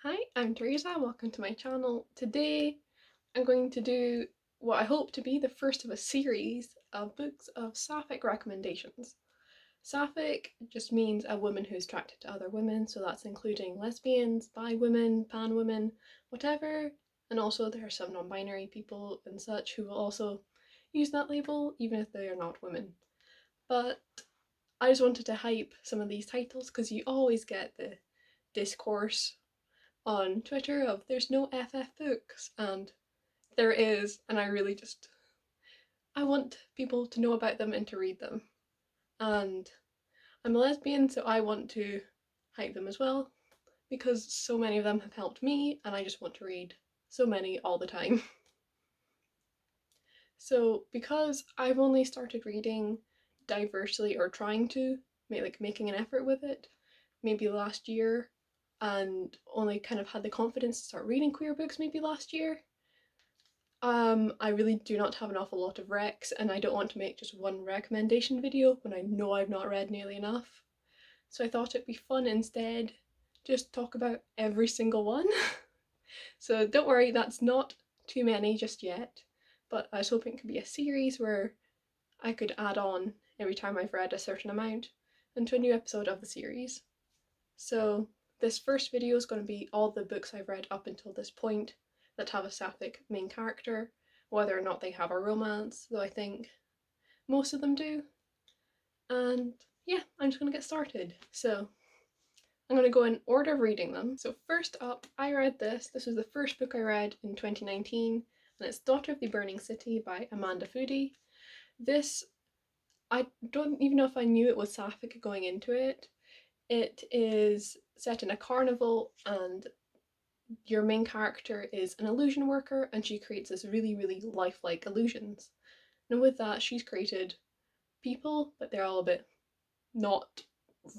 Hi, I'm Teresa. Welcome to my channel. Today I'm going to do what I hope to be the first of a series of books of sapphic recommendations. Sapphic just means a woman who's attracted to other women, so that's including lesbians, bi women, pan women, whatever. And also there are some non-binary people and such who will also use that label even if they are not women. But I just wanted to hype some of these titles because you always get the discourse on Twitter of there's no FF books, and there is, and I want people to know about them and to read them. And I'm a lesbian, so I want to hype them as well because so many of them have helped me, and I just want to read so many all the time. So because I've only started reading diversely or trying to making an effort with it maybe last year, and only kind of had the confidence to start reading queer books maybe last year, I really do not have an awful lot of recs, and I don't want to make just one recommendation video when I know I've not read nearly enough. So I thought it'd be fun instead just talk about every single one. So don't worry, that's not too many just yet, but I was hoping it could be a series where I could add on every time I've read a certain amount into a new episode of the series. So this first video is going to be all the books I've read up until this point that have a sapphic main character, whether or not they have a romance, though I think most of them do. And yeah, I'm just going to get started. So I'm going to go in order of reading them. So first up, I read this. This was the first book I read in 2019, and it's Daughter of the Burning City by Amanda Foody. This, I don't even know if I knew it was sapphic going into it. It is set in a carnival, and your main character is an illusion worker, and she creates this really lifelike illusions. And with that, she's created people, but they're all a bit not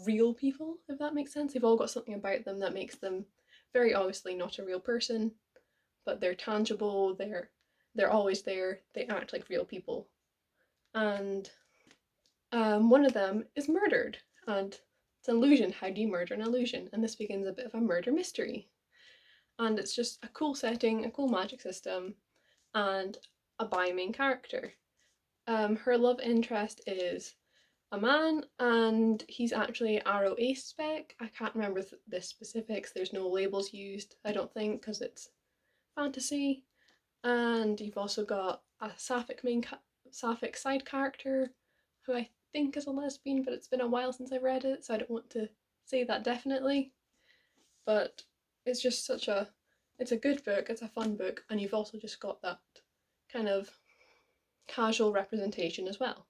real people, if that makes sense. They've all got something about them that makes them very obviously not a real person, but they're tangible, they're always there, they act like real people. And one of them is murdered, and it's an illusion. How do you murder an illusion? And this begins a bit of a murder mystery. And it's just a cool setting, a cool magic system, and a bi main character. Her love interest is a man, and he's actually Arrow Ace spec. I can't remember the specifics. There's no labels used, I don't think, because it's fantasy. And you've also got a sapphic side character who I think is a lesbian, but it's been a while since I've read it, so I don't want to say that definitely. But it's just it's a good book, it's a fun book, and you've also just got that kind of casual representation as well.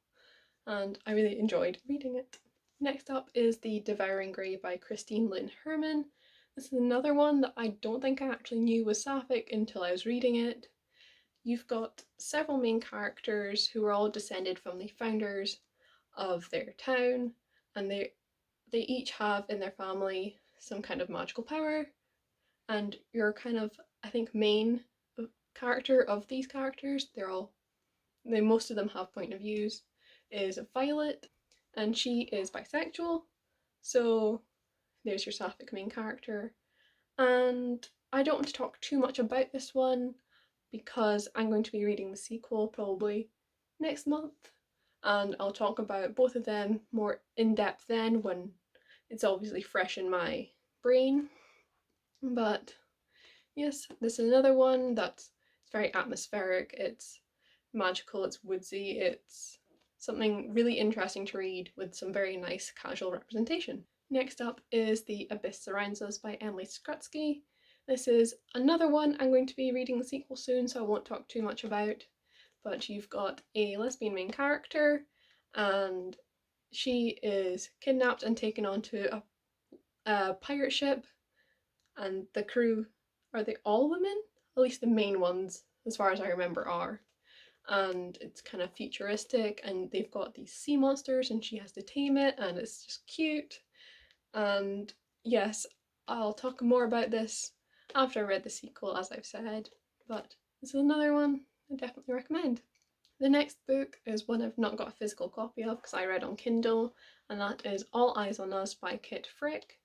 And I really enjoyed reading it. Next up is the Devouring Grey by Christine Lynn Herman. This is another one that I don't think I actually knew was sapphic until I was reading it. You've got several main characters who are all descended from the founders of their town, and they each have in their family some kind of magical power, and your kind of, I think, main character of these characters, most of them have point of views, is Violet, and she is bisexual. So there's your sapphic main character. And I don't want to talk too much about this one because I'm going to be reading the sequel probably next month, and I'll talk about both of them more in depth then when it's obviously fresh in my brain. But yes, this is another one that's very atmospheric, it's magical, it's woodsy, it's something really interesting to read with some very nice casual representation. Next up is The Abyss Surrounds Us by Emily Skrutsky. This is another one I'm going to be reading the sequel soon, so I won't talk too much about, but you've got a lesbian main character, and she is kidnapped and taken onto a pirate ship, and the crew, are they all women? At least the main ones, as far as I remember, are. And it's kind of futuristic, and they've got these sea monsters, and she has to tame it, and it's just cute. And yes, I'll talk more about this after I read the sequel, as I've said, but this is another one I definitely recommend. The next book is one I've not got a physical copy of because I read on Kindle, and that is All Eyes on Us by Kit Frick.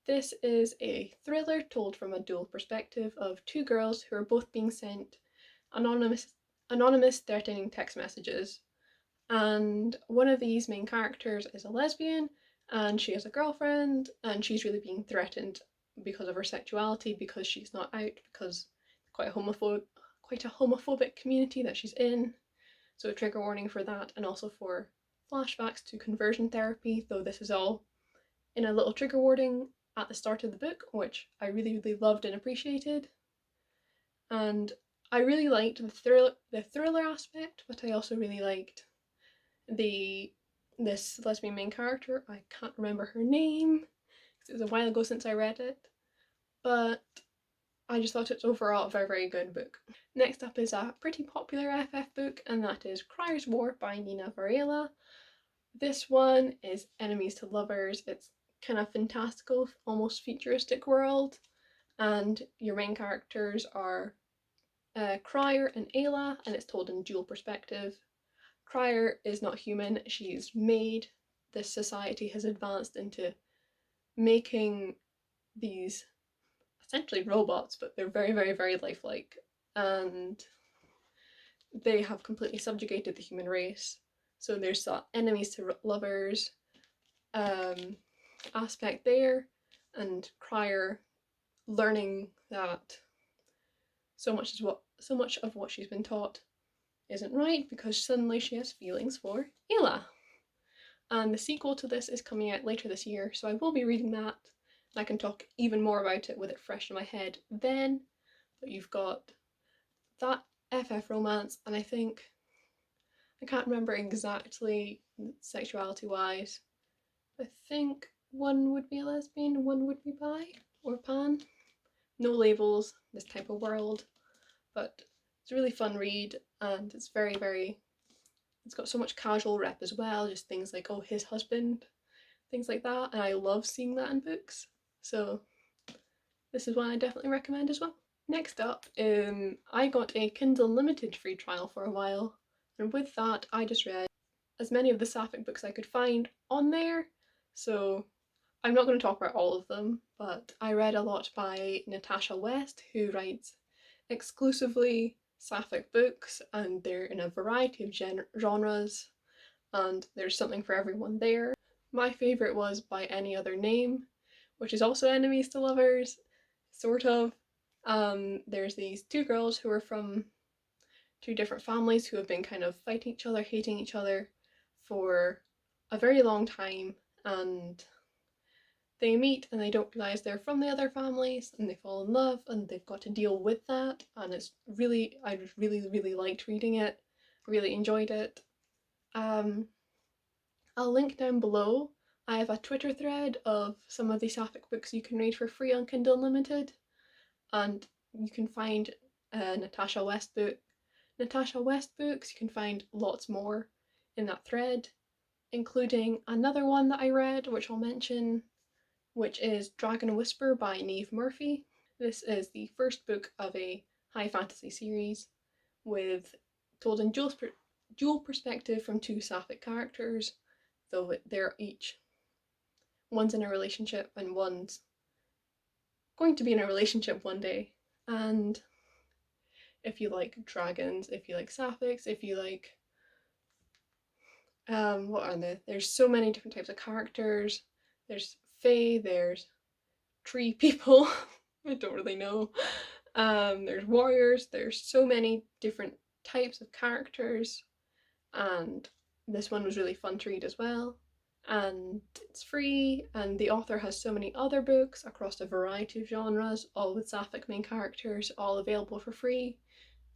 This is a thriller told from a dual perspective of two girls who are both being sent anonymous threatening text messages. And one of these main characters is a lesbian, and she has a girlfriend, and she's really being threatened because of her sexuality, because she's not out, because quite a homophobic community that she's in. So a trigger warning for that, and also for flashbacks to conversion therapy, though this is all in a little trigger warning at the start of the book, which I really, really loved and appreciated. And I really liked the thriller aspect, but I also really liked this lesbian main character. I can't remember her name because it was a while ago since I read it, but I just thought it's overall a very, very good book. Next up is a pretty popular FF book, and that is Crier's War by Nina Varela. This one is enemies to lovers. It's kind of fantastical, almost futuristic world, and your main characters are Crier and Ayla, and it's told in dual perspective. Crier is not human, she's made. This society has advanced into making these essentially robots, but they're very, very, very lifelike. And they have completely subjugated the human race. So there's that enemies to lovers aspect there, and Crier learning that so much of what she's been taught isn't right, because suddenly she has feelings for Ayla. And the sequel to this is coming out later this year, so I will be reading that, and I can talk even more about it with it fresh in my head then. But you've got that FF romance, and I think, I can't remember exactly sexuality wise, I think one would be a lesbian, one would be bi or pan. No labels, this type of world, but it's a really fun read, and it's very, very, it's got so much casual rep as well, just things like, oh, his husband, things like that, and I love seeing that in books, so this is one I definitely recommend as well. Next up, I got a Kindle Unlimited free trial for a while, and with that I just read as many of the sapphic books I could find on there, so I'm not going to talk about all of them, but I read a lot by Natasha West, who writes exclusively sapphic books, and they're in a variety of genres, and there's something for everyone there. My favourite was By Any Other Name, which is also enemies to lovers, sort of. There's these two girls who are from two different families who have been kind of fighting each other, hating each other for a very long time, and they meet and they don't realise they're from the other families, and they fall in love, and they've got to deal with that, and it's really, I just really, really liked reading it, really enjoyed it. I'll link down below. I have a Twitter thread of some of the sapphic books you can read for free on Kindle Unlimited, and you can find Natasha West books. You can find lots more in that thread, including another one that I read, which I'll mention, which is Dragon Whisper by Neve Murphy. This is the first book of a high fantasy series, with told in dual perspective from two sapphic characters, though they're one's in a relationship and one's going to be in a relationship one day. And if you like dragons, if you like sapphics, if you like what are they? There's so many different types of characters. There's fae, there's tree people, I don't really know. There's warriors, there's so many different types of characters, and this one was really fun to read as well. And it's free, and the author has so many other books across a variety of genres, all with sapphic main characters, all available for free.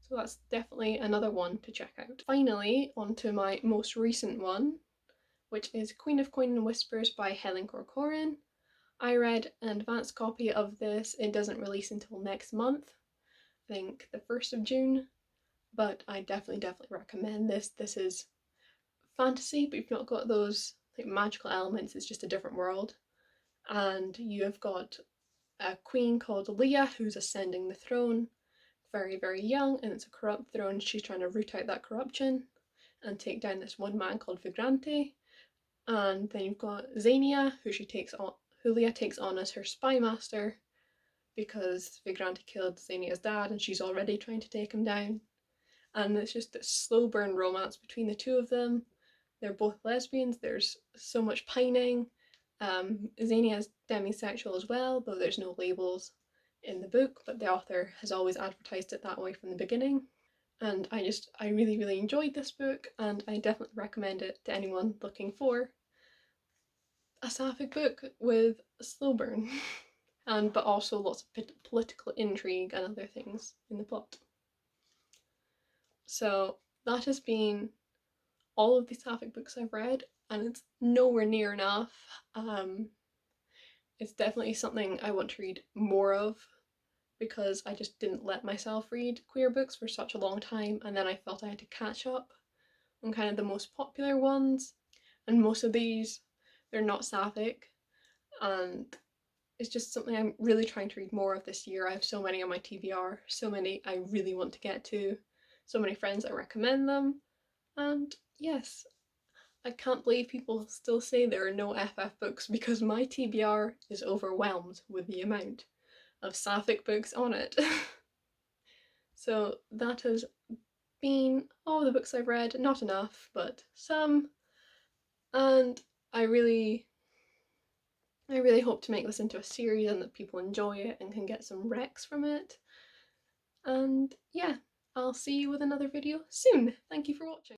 So that's definitely another one to check out. Finally, on to my most recent one, which is Queen of Coin and Whispers by Helen Corcoran. I read an advanced copy of this. It doesn't release until next month, I think the 1st of June, but I definitely recommend this. This is fantasy, but you've not got those like magical elements, it's just a different world. And you have got a queen called Leah who's ascending the throne, very, very young, and it's a corrupt throne. She's trying to root out that corruption and take down this one man called Vigrante. And then you've got Xenia, who Julia takes on as her spy master because Vigrante killed Xenia's dad and she's already trying to take him down. And it's just this slow burn romance between the two of them. They're both lesbians, there's so much pining. Xenia is demisexual as well, though there's no labels in the book, but the author has always advertised it that way from the beginning. And I really, really enjoyed this book, and I definitely recommend it to anyone looking for a sapphic book with a slow burn, and but also lots of political intrigue and other things in the plot. So that has been all of the sapphic books I've read, and it's nowhere near enough. It's definitely something I want to read more of because I just didn't let myself read queer books for such a long time, and then I felt I had to catch up on kind of the most popular ones, and most of these, they're not sapphic, and it's just something I'm really trying to read more of this year. I have so many on my TBR, so many I really want to get to, so many friends that recommend them, and yes, I can't believe people still say there are no FF books because my TBR is overwhelmed with the amount of sapphic books on it. So that has been all the books I've read, not enough, but some, and I really hope to make this into a series and that people enjoy it and can get some recs from it. And yeah, I'll see you with another video soon. Thank you for watching.